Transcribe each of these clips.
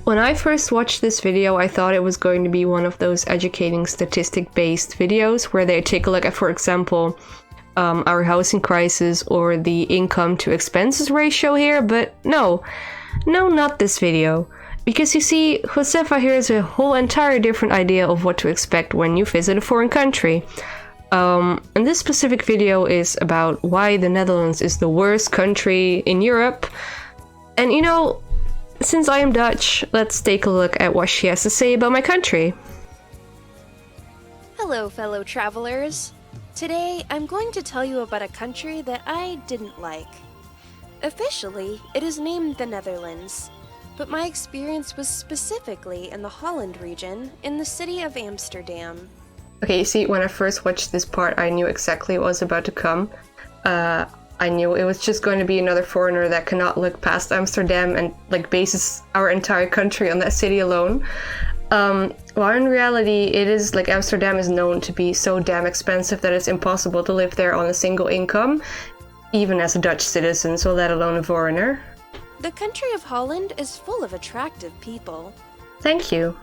When I first watched this video, I thought it was going to be one of those educating statistic-based videos where they take a look at, for example, our housing crisis or the income to expenses ratio here, but no, not this video. Because you see, Josefa here has a whole entire different idea of what to expect when you visit a foreign country. And this specific video is about why the Netherlands is the worst country in Europe. And you know, since I am Dutch, let's take a look at what she has to say about my country. Hello, fellow travelers. Today, I'm going to tell you about a country that I didn't like. Officially, it is named the Netherlands, but my experience was specifically in the Holland region, in the city of Amsterdam. Okay, you see, when I first watched this part, I knew exactly what was about to come. I knew it was just going to be another foreigner that cannot look past Amsterdam and like bases our entire country on that city alone. While in reality, it is like Amsterdam is known to be so damn expensive that it's impossible to live there on a single income, even as a Dutch citizen, so let alone a foreigner. The country of Holland is full of attractive people. Thank you.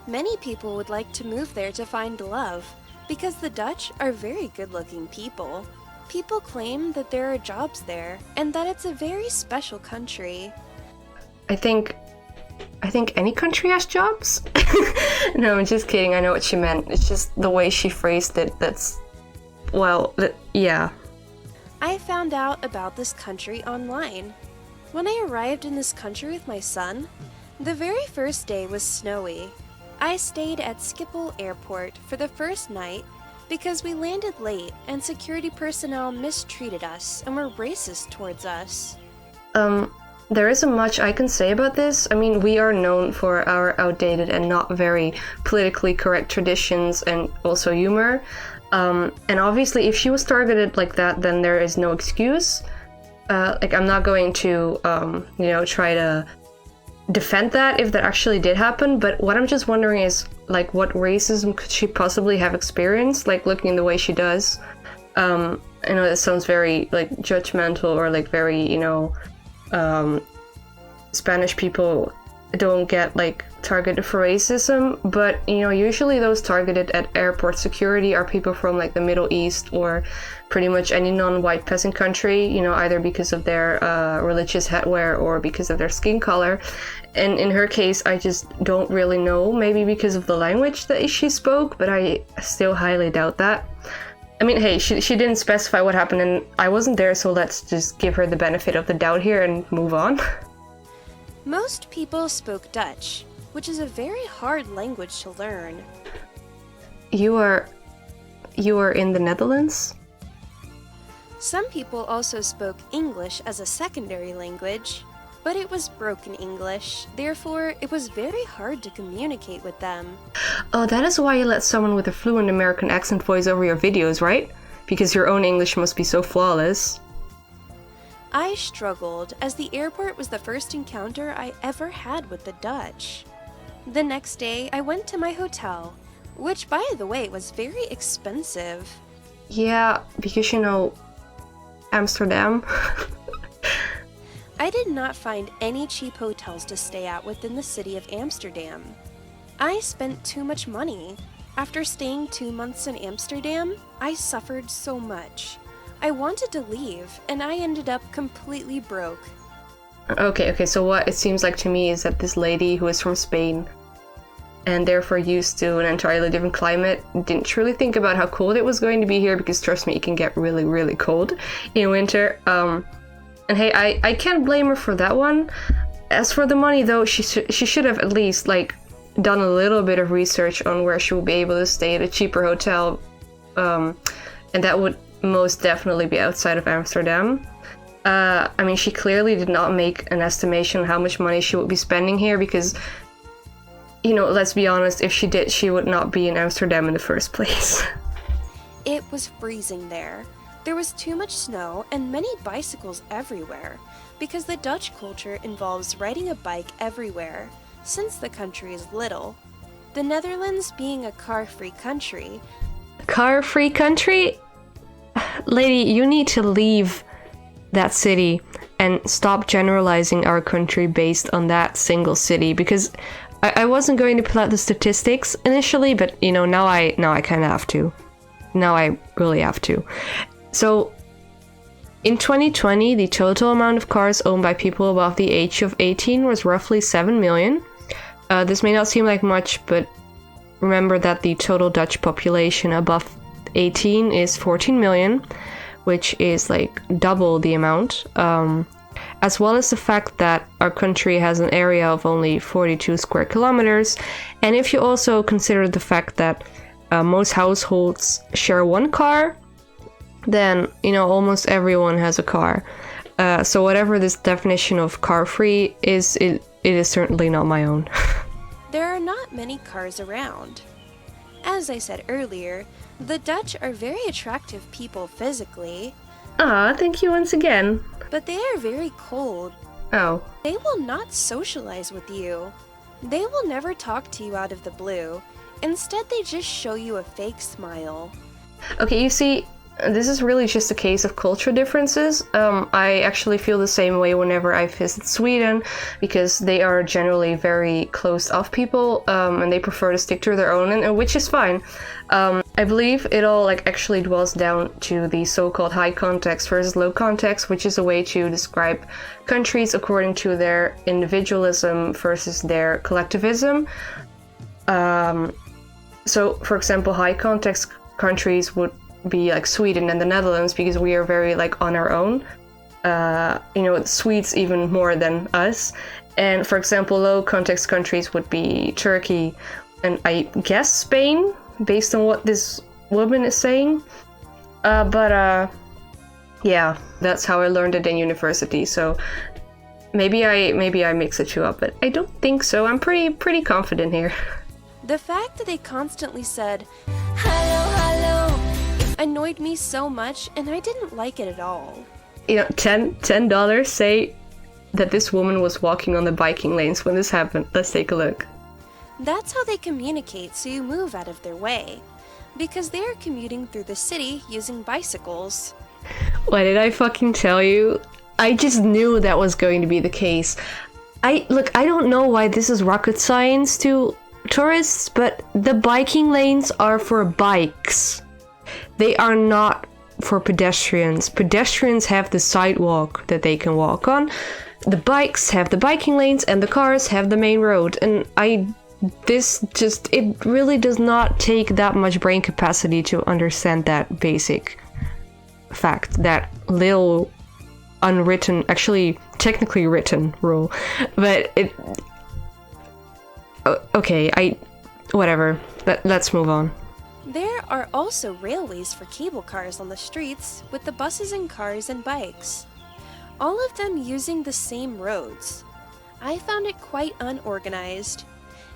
Many people would like to move there to find love, because the Dutch are very good-looking people. People claim that there are jobs there, and that it's a very special country. I think any country has jobs? No, I'm just kidding, I know what she meant. It's just the way she phrased it that's... well, yeah. I found out about this country online. When I arrived in this country with my son, the very first day was snowy. I stayed at Schiphol Airport for the first night because we landed late and security personnel mistreated us and were racist towards us. There isn't much I can say about this. I mean, we are known for our outdated and not very politically correct traditions and also humor. And obviously, if she was targeted like that, then there is no excuse. Like, I'm not going to, try to defend that if that actually did happen, but what I'm just wondering is, like, what racism could she possibly have experienced, like, looking the way she does? I know that sounds very, like, judgmental or, like, very, Spanish people don't get, like, targeted for racism, but, usually those targeted at airport security are people from, like, the Middle East or pretty much any non-white peasant country, either because of their religious headwear or because of their skin color. And in her case, I just don't really know, maybe because of the language that she spoke, but I still highly doubt that. I mean, hey, she didn't specify what happened and I wasn't there, so let's just give her the benefit of the doubt here and move on. Most people spoke Dutch, which is a very hard language to learn. You are in the Netherlands? Some people also spoke English as a secondary language, but it was broken English, therefore it was very hard to communicate with them. Oh, that is why you let someone with a fluent American accent voice over your videos, right? Because your own English must be so flawless. I struggled, as the airport was the first encounter I ever had with the Dutch. The next day, I went to my hotel, which, by the way, was very expensive. Yeah, because Amsterdam. I did not find any cheap hotels to stay at within the city of Amsterdam. I spent too much money. After staying 2 months in Amsterdam, I suffered so much. I wanted to leave, and I ended up completely broke. Okay, so what it seems like to me is that this lady who is from Spain and therefore used to an entirely different climate didn't truly think about how cold it was going to be here, because trust me, it can get really, really cold in winter. And hey, I can't blame her for that one. As for the money though, she should have at least like done a little bit of research on where she would be able to stay at a cheaper hotel, and that would most definitely be outside of Amsterdam. I mean, she clearly did not make an estimation on how much money she would be spending here, because, let's be honest, if she did, she would not be in Amsterdam in the first place. It was freezing there. There was too much snow and many bicycles everywhere, because the Dutch culture involves riding a bike everywhere, since the country is little. The Netherlands being a car-free country. Car-free country? Lady, you need to leave that city. and stop generalizing our country based on that single city, because I wasn't going to pull out the statistics initially, but you know, now I kind of have to. Now I really have to. So in 2020, the total amount of cars owned by people above the age of 18 was roughly 7 million. This may not seem like much, but remember that the total Dutch population above 18 is 14 million, which is like double the amount, as well as the fact that our country has an area of only 42 square kilometers. And if you also consider the fact that most households share one car, then, you know, almost everyone has a car. So whatever this definition of car-free is, it is certainly not my own. There are not many cars around. As I said earlier, the Dutch are very attractive people physically. Ah, thank you once again. But they are very cold. Oh. They will not socialize with you. They will never talk to you out of the blue. Instead, they just show you a fake smile. Okay, you see, this is really just a case of cultural differences. I actually feel the same way whenever I visit Sweden, because they are generally very closed-off people, and they prefer to stick to their own, and which is fine. I believe it all actually dwells down to the so-called high context versus low context, which is a way to describe countries according to their individualism versus their collectivism. So, for example, high context countries would be like Sweden and the Netherlands, because we are very on our own. You know, Swedes even more than us. And for example, low context countries would be Turkey and I guess Spain, based on what this woman is saying. Yeah, that's how I learned it in university. So maybe I mix the two up, but I don't think so. I'm pretty confident here. The fact that they constantly said, "Hello, hello," annoyed me so much, and I didn't like it at all. You know, $10 say that this woman was walking on the biking lanes when this happened. Let's take a look. That's how they communicate, so you move out of their way. Because they are commuting through the city using bicycles. What did I fucking tell you? I just knew that was going to be the case. I don't know why this is rocket science to tourists, but the biking lanes are for bikes. They are not for pedestrians. Pedestrians have the sidewalk that they can walk on. The bikes have the biking lanes and the cars have the main road. And it really does not take that much brain capacity to understand that basic fact, that little unwritten, actually technically written rule. But okay, whatever. Let's move on. There are also railways for cable cars on the streets, with the buses and cars and bikes. All of them using the same roads. I found it quite unorganized.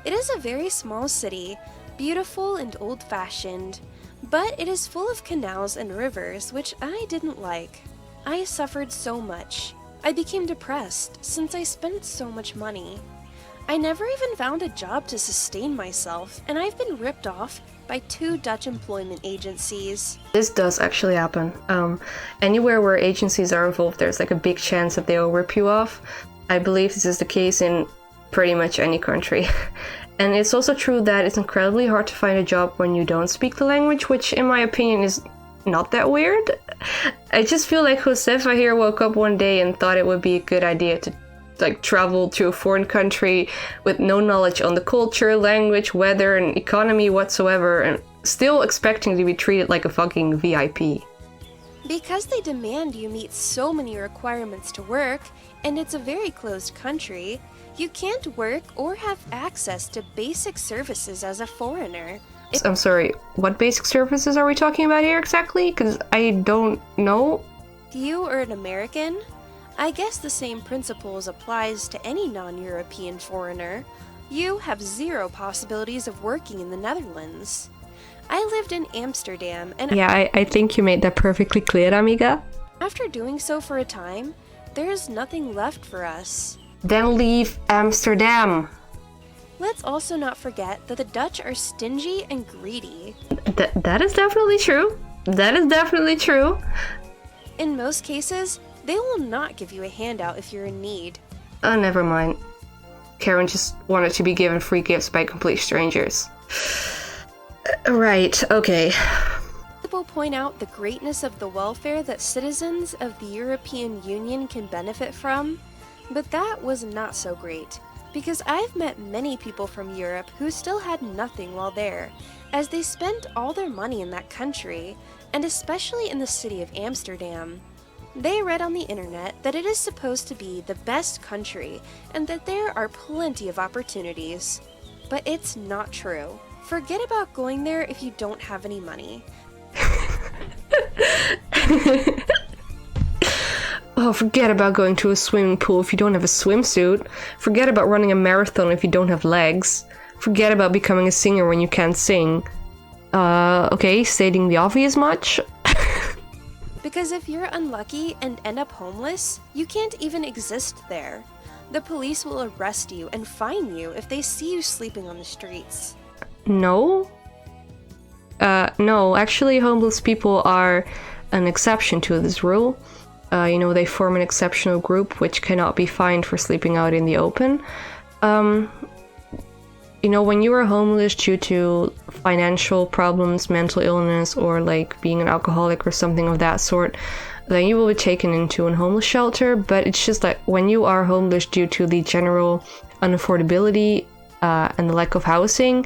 It is a very small city, beautiful and old-fashioned, but it is full of canals and rivers, which I didn't like. I suffered so much. I became depressed since I spent so much money. I never even found a job to sustain myself, and I've been ripped off by 2 Dutch employment agencies. This does actually happen. Anywhere where agencies are involved, there's a big chance that they will rip you off. I believe this is the case in pretty much any country. And it's also true that it's incredibly hard to find a job when you don't speak the language, which in my opinion is not that weird. I just feel like Josefa here woke up one day and thought it would be a good idea to travel to a foreign country with no knowledge on the culture, language, weather, and economy whatsoever, and still expecting to be treated like a fucking VIP. Because they demand you meet so many requirements to work, and it's a very closed country, you can't work or have access to basic services as a foreigner. I'm sorry, what basic services are we talking about here exactly? Because I don't know. If you are an American, I guess the same principles applies to any non-European foreigner. You have 0 possibilities of working in the Netherlands. I lived in Amsterdam and yeah, I think you made that perfectly clear, amiga. After doing so for a time, there is nothing left for us. Then leave Amsterdam. Let's also not forget that the Dutch are stingy and greedy. That is definitely true. That is definitely true. In most cases, They will not give you a handout if you're in need. Oh, never mind. Karen just wanted to be given free gifts by complete strangers. Right, okay. People point out the greatness of the welfare that citizens of the European Union can benefit from, but that was not so great, because I've met many people from Europe who still had nothing while there, as they spent all their money in that country, and especially in the city of Amsterdam. They read on the internet that it is supposed to be the best country and that there are plenty of opportunities. But it's not true. Forget about going there if you don't have any money. Oh, forget about going to a swimming pool if you don't have a swimsuit. Forget about running a marathon if you don't have legs. Forget about becoming a singer when you can't sing. Okay, stating the obvious much? Because if you're unlucky and end up homeless, you can't even exist there. The police will arrest you and fine you if they see you sleeping on the streets. No? No, actually homeless people are an exception to this rule. They form an exceptional group which cannot be fined for sleeping out in the open. When you are homeless due to financial problems, mental illness, or like being an alcoholic or something of that sort, then you will be taken into a homeless shelter. But it's just that when you are homeless due to the general unaffordability and the lack of housing,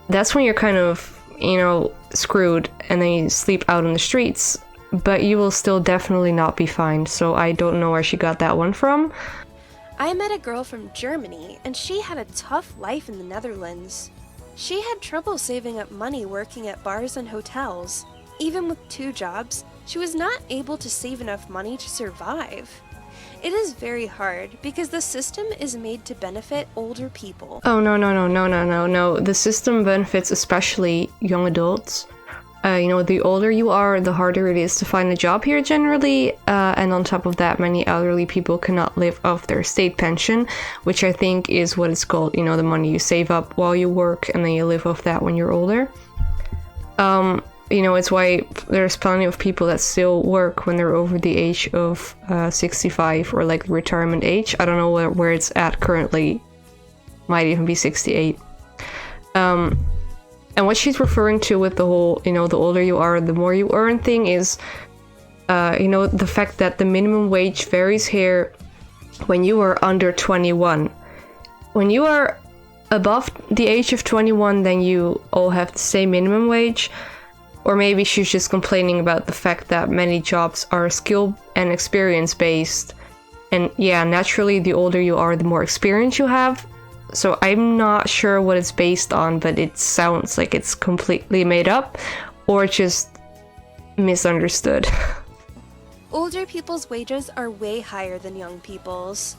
that's when you're kind of, screwed and then you sleep out on the streets. But you will still definitely not be fined, so I don't know where she got that one from. I met a girl from Germany, and she had a tough life in the Netherlands. She had trouble saving up money working at bars and hotels. Even with 2 jobs, she was not able to save enough money to survive. It is very hard because the system is made to benefit older people. Oh, no. The system benefits especially young adults. The older you are, the harder it is to find a job here generally, and on top of that, many elderly people cannot live off their state pension, which I think is what it's called, the money you save up while you work and then you live off that when you're older. It's why there's plenty of people that still work when they're over the age of 65 or like retirement age. I don't know where it's at currently, might even be 68. And what she's referring to with the whole, the older you are, the more you earn thing is, the fact that the minimum wage varies here when you are under 21. When you are above the age of 21, then you all have the same minimum wage. Or maybe she's just complaining about the fact that many jobs are skill and experience based. And yeah, naturally, the older you are, the more experience you have. So I'm not sure what it's based on, but it sounds like it's completely made up or just misunderstood. Older people's wages are way higher than young people's.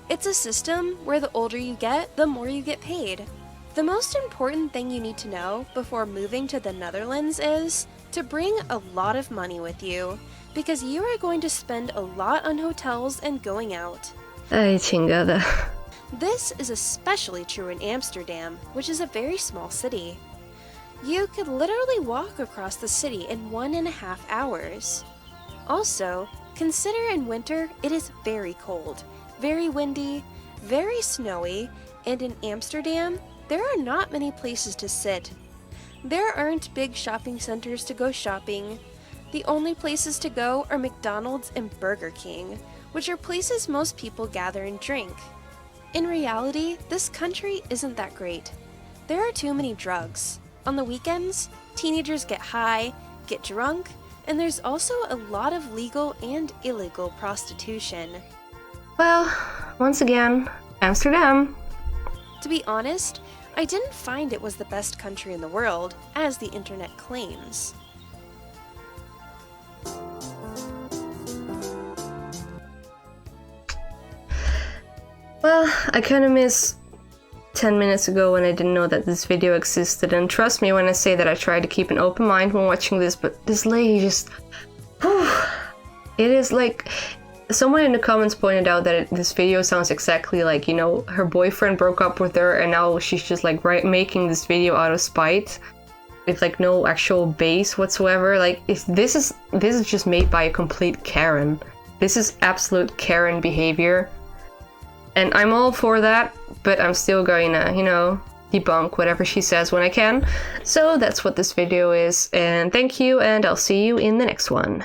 It's a system where the older you get, the more you get paid. The most important thing you need to know before moving to the Netherlands is to bring a lot of money with you, because you are going to spend a lot on hotels and going out. Ay, chingada. This is especially true in Amsterdam, which is a very small city. You could literally walk across the city in 1.5 hours. Also, consider in winter it is very cold, very windy, very snowy, and in Amsterdam, there are not many places to sit. There aren't big shopping centers to go shopping. The only places to go are McDonald's and Burger King, which are places most people gather and drink. In reality, this country isn't that great. There are too many drugs. On the weekends, teenagers get high, get drunk, and there's also a lot of legal and illegal prostitution. Well, once again, Amsterdam. To be honest, I didn't find it was the best country in the world, as the internet claims. Well, I kind of miss 10 minutes ago when I didn't know that this video existed, and trust me when I say that I try to keep an open mind when watching this, but this lady just... It is like... Someone in the comments pointed out that this video sounds exactly like, her boyfriend broke up with her and now she's just like making this video out of spite. With like no actual base whatsoever. Like, this is just made by a complete Karen. This is absolute Karen behavior. And I'm all for that, but I'm still going to, you know, debunk whatever she says when I can. So that's what this video is, and thank you, and I'll see you in the next one.